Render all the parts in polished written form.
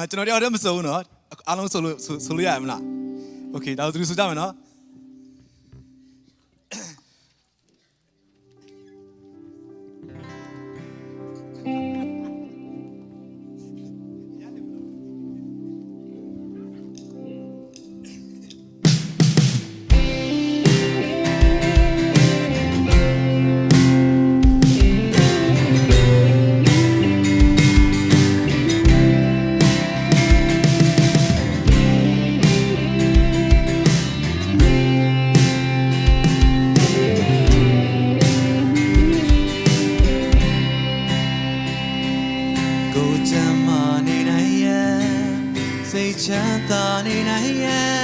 ကျွန်တော်တယောက်တည်းမစုံဘူးနော်အားလုံးဆိုလို့ရရမလားโอเคဒါဆိုသူဆိုကြမယ်နော်ချမ်းသာနေနိုင်ရဲ့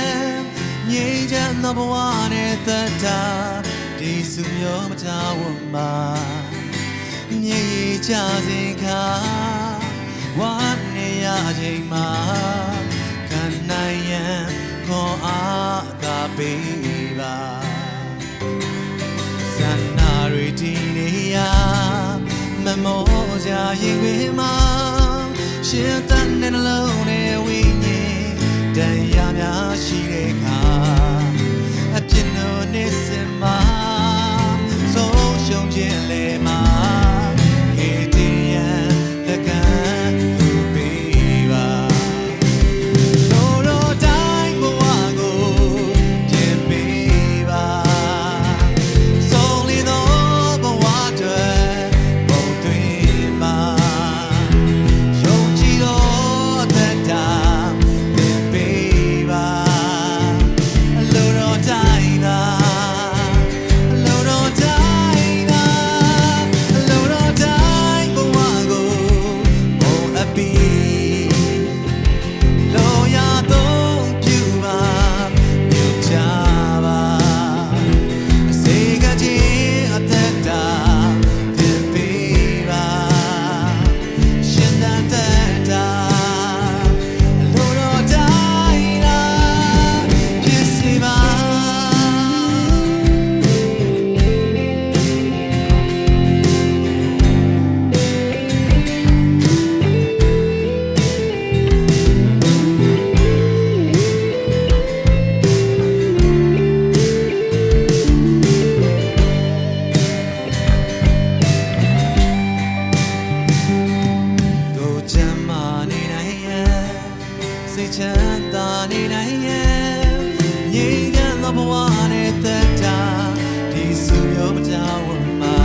ငြိမ်းချမ်းသောဘဝနဲ့သက်တာဒီစုမျိုးမထာဝမှာမြေချစဉ်ခါဝါနေရချိန်မှာခံနိုင်ရန်ခေါ်အားသာပေးပါစန္နာရီတီနေရမမောကြရင်ဝင်မှာရှင်တန်တဲ့နှလုံးနဲ့ဝိညာဉ်တရားများရှိတဲ့အခါအပြစ်တို့နဲ့စင်မှာဆုံးရှုံးခြင်းလေမှာခေတ္တရန်လက်ကမ်းသူပေးပါတို့တို့တိုင်းဘဝကိုပြင်ပေးပါဆုံးလီသောဘဝတွေပုံသွင်းပါချမ်းသာနေနိုင်ရဲ့ငြိမ်းချမ်းသောဘဝနဲ့သက်တာဒီစုမျိုးမကြောက်မှာ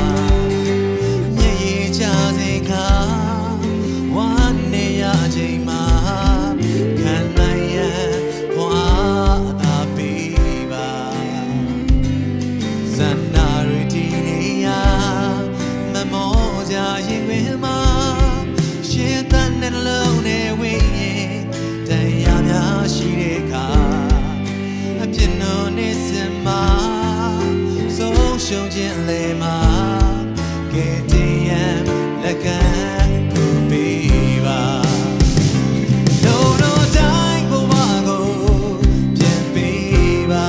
မျက်ရည်ချစဉ်ခါဝမ်းနေရချိန်မှာခံနိုင်ရန်ဘဝသာပေးပါဇန္နာရီတီနေရမမောကြရင်ဝင်မှာရှင်တန်တဲ့နှလုံးနဲ့ဝိညာဉ်တရားများရှိတဲ့အခါအပြစ်တို့နဲ့စင်မှာဆုံးရှုံးခြင်းလေမှာကဲ့တင်ရန်လက်ကမ်းကိုပေးပါတို့တို့တိုင်းဘဝကိုပြင်ပေးပါ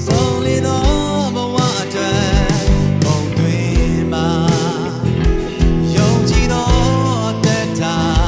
ဆုံးလီသောဘဝအတွက်ပုံသွင်းပါယုံကြည်သောသက်တာ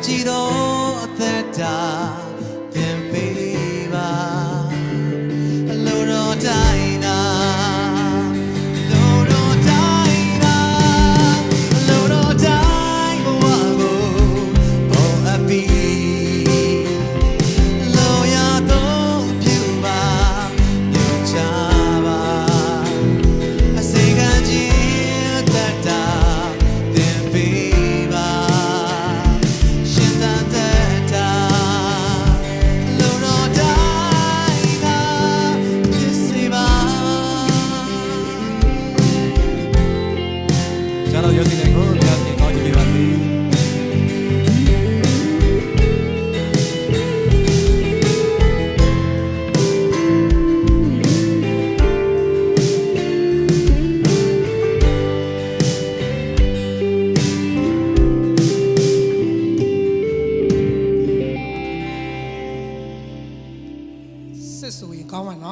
ကြည်သောအသက်တာသင်ပေးပါအလိုတော်တိုင်းသာလိုတော်တိုင်းသာလိုတော်တိုင်းဘဝကိုပုံအပ်ပြီးလိုရသောပြုပါညွှန်ချပါအစေခံခြင်းအသက်တာသင်ပေးပါရှင်သာ ရုပ်သိနေ